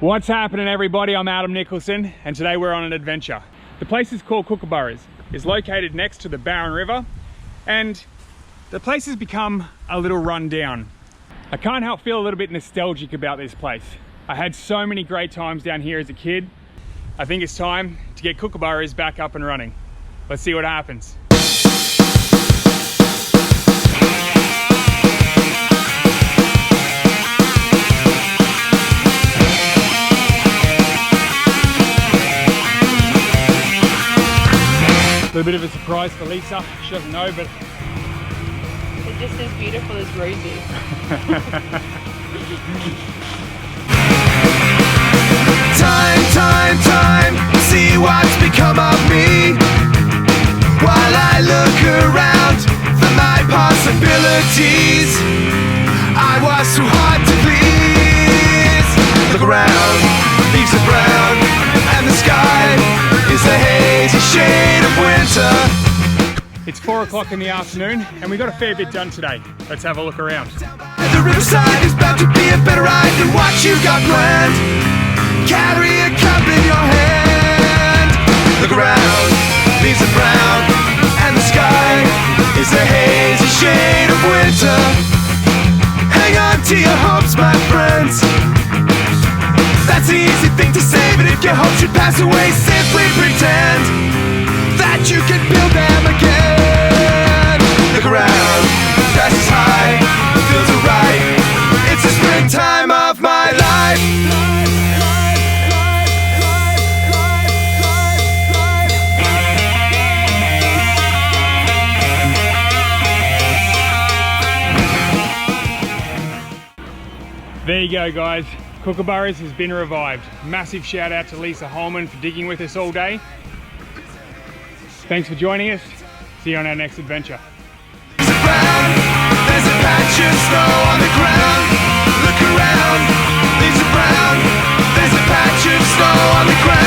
What's happening, everybody? I'm Adam Nicholson and today we're on an adventure. The place is called Kookaburra'S. It's located next to the Barron River and the place has become a little run down. I can't help feel a little bit nostalgic about this place. I had so many great times down here as a kid. I think it's time to get Kookaburra'S back up and running. Let's see what happens. A little bit of a surprise for Lisa. She doesn't know, but it's just as beautiful as roses. Time, see what's become of me. While I look around for my possibilities, I was too hard to please. Look around, leaves are brown, and the sky is a hazy shade of winter. It's 4 o'clock in the afternoon and we got a fair bit done today. Let's have a look around. And the riverside is bound to be a better ride than what you got planned. Carry a cup in your hand. Look around, leaves are brown, and the sky is a hazy shade of winter. Hang on to your hopes, my friends. That's the easy thing to say, but if your hopes should pass away, simply pretend that you can build them again. Look around, grass is high, feels alright. It's the springtime of my life. There you go, guys. Kookaburra'S has been revived. Massive shout out to Lisa Holman for digging with us all day. Thanks for joining us. See you on our next adventure. There's a patch of snow on the ground. Look around, leaves are brown. There's a patch of snow on the ground.